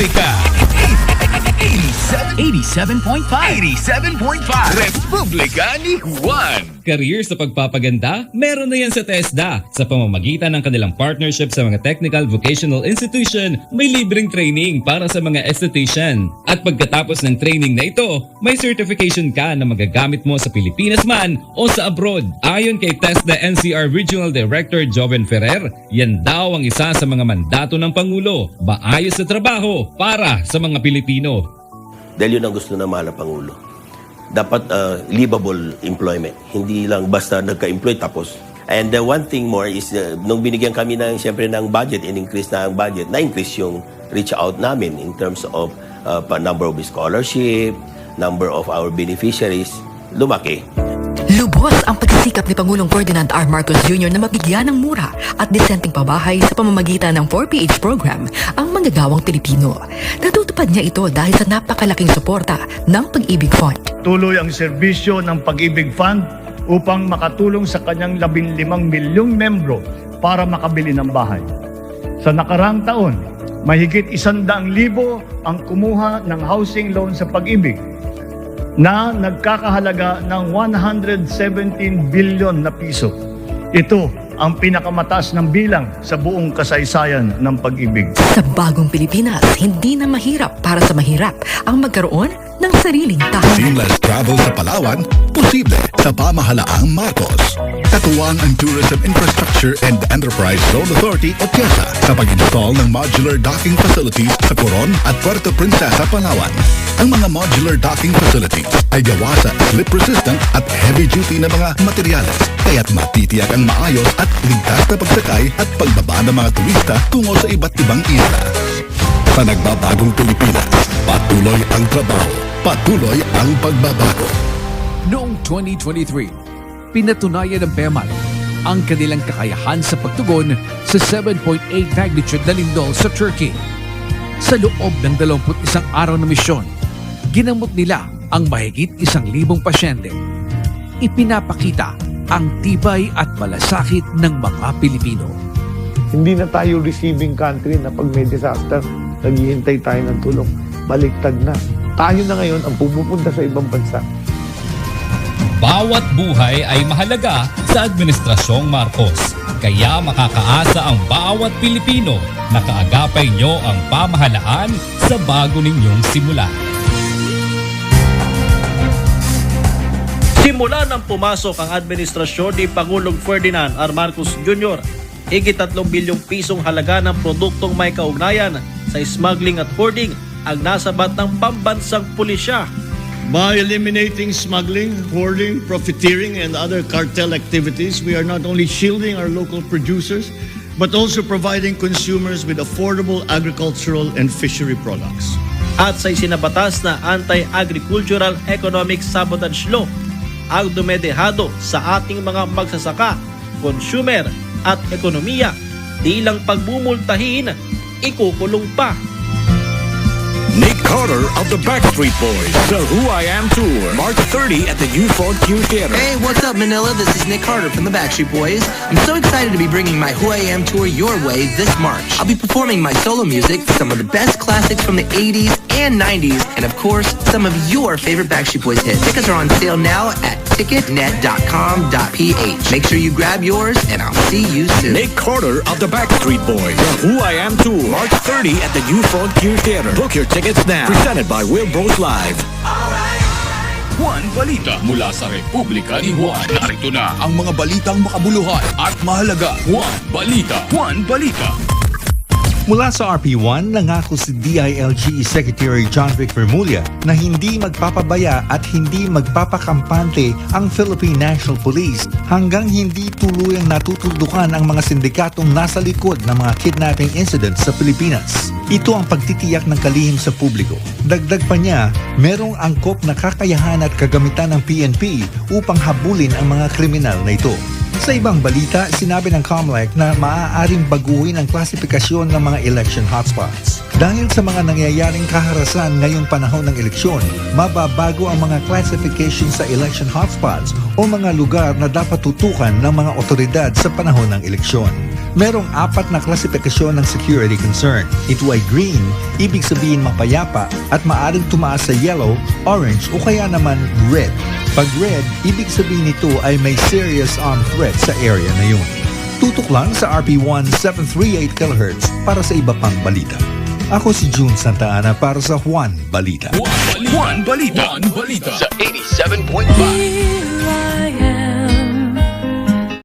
Republika 87.5 Republika ni Juan. Career sa pagpapaganda? Meron na yan sa TESDA. Sa pamamagitan ng kanilang partnership sa mga technical vocational institution, may libreng training para sa mga esthetician. At pagkatapos ng training na ito, may certification ka na magagamit mo sa Pilipinas man o sa abroad. Ayon kay TESDA NCR Regional Director Joven Ferrer, yan daw ang isa sa mga mandato ng Pangulo, maayos na trabaho para sa mga Pilipino. Dahil yun ang gusto ng mahal na Pangulo. Dapat livable employment. Hindi lang basta nagka-employ tapos. And one thing more is, nung binigyan kami siyempre ng budget, in-increase na ang budget, na-increase yung reach out namin in terms of number of scholarship, number of our beneficiaries, lumaki. Lubos ang pagsisikap ni Pangulong Ferdinand R. Marcos Jr. na mabigyan ng mura at disenteng pabahay sa pamamagitan ng 4PH program ang manggagawang Pilipino. Natutupad niya ito dahil sa napakalaking suporta ng Pag-ibig Fund. Tuloy ang serbisyo ng Pag-ibig Fund upang makatulong sa kanyang 15 milyong membro para makabili ng bahay. Sa nakaraang taon, mahigit 100,000 ang kumuha ng housing loan sa Pag-ibig na nagkakahalaga ng 117 billion na piso. Ito ang pinakamataas ng bilang sa buong kasaysayan ng Pag-ibig. Sa bagong Pilipinas, hindi na mahirap para sa mahirap ang magkaroon ng sariling tahanan. Seamless travel sa Palawan, posible sa pamahalaang Marcos. Katuwang ang Tourism Infrastructure and Enterprise Zone Authority o TIESA sa pag-install ng modular docking facilities sa Coron at Puerto Princesa, Palawan. Ang mga modular docking facilities ay gawa sa slip-resistant at heavy-duty na mga materyales, kaya't matitiyak ang maayos at ligtas na pagsakay at pagbaba ng mga turista tungo sa iba't ibang isla. Sa nagbabagong Pilipinas, patuloy ang trabaho, patuloy ang pagbabago. Noong 2023, pinatunayan ng PEMAL ang kanilang kakayahan sa pagtugon sa 7.8 magnitude na lindol sa Turkey. Sa loob ng 21 araw na misyon, ginamot nila ang mahigit 1,000 pasyente. Ipinapakita ang tibay at malasakit ng mga Pilipino. Hindi na tayo receiving country na pag may disaster, naghihintay tayo ng tulong. Baliktad na. Tayo na ngayon ang pumupunta sa ibang bansa. Bawat buhay ay mahalaga sa Administrasyong Marcos. Kaya makakaasa ang bawat Pilipino na kaagapay nyo ang pamahalaan sa bago ninyong simula. Simula nang pumasok ang administrasyon ni Pangulong Ferdinand R. Marcos Jr., higit 3 bilyong pisong halaga ng produktong may kaugnayan sa smuggling at hoarding ang nasabat ng pambansang pulisya. By eliminating smuggling, hoarding, profiteering, and other cartel activities, we are not only shielding our local producers, but also providing consumers with affordable agricultural and fishery products. At sa isinabatas na Anti-Agricultural Economic Sabotage Law, ang dumedehado sa ating mga magsasaka, consumer at ekonomiya, di lang pagbumultahin, ikukulong pa. Nick Carter of the Backstreet Boys, the Who I Am Tour, March 30 at the New Frontier Theater. Hey, what's up, Manila? This is Nick Carter from the Backstreet Boys. I'm so excited to be bringing my Who I Am Tour your way this March. I'll be performing my solo music, some of the best classics from the 80s and 90s, and of course, some of your favorite Backstreet Boys hits. Tickets are on sale now at ticketnet.com.ph. Make sure you grab yours, and I'll see you soon. Nick Carter of the Backstreet Boys, the Who I Am Tour, March 30 at the New Frontier Theater. Book your tickets now. Presented by Will Bros Live. Juan Balita mula sa Republika ni Juan. Narito na ang mga balitang makabuluhan at mahalaga. Juan Balita. Juan Balita. Mula sa RP1, nangako si DILG Secretary John Vic Remulla na hindi magpapabaya at hindi magpapakampante ang Philippine National Police hanggang hindi tuluyang natutuldukan ang mga sindikatong nasa likod ng mga kidnapping incidents sa Pilipinas. Ito ang pagtitiyak ng kalihim sa publiko. Dagdag pa niya, merong angkop na kakayahan at kagamitan ng PNP upang habulin ang mga kriminal na ito. Sa ibang balita, sinabi ng COMELEC na maaaring baguhin ang klasifikasyon ng mga election hotspots. Dahil sa mga nangyayaring kaharasan ngayong panahon ng eleksyon, mababago ang mga classification sa election hotspots o mga lugar na dapat tutukan ng mga otoridad sa panahon ng eleksyon. Merong 4 na klasifikasyon ng security concern. Ito ay green, ibig sabihin mapayapa at maaring tumaas sa yellow, orange o kaya naman red. Pag red, ibig sabihin nito ay may serious armed threat sa area na yun. Tutok lang sa RP1 738 kHz para sa iba pang balita. Ako si June Santa Ana para sa Juan Balita. Juan Balita. Sa 87.5.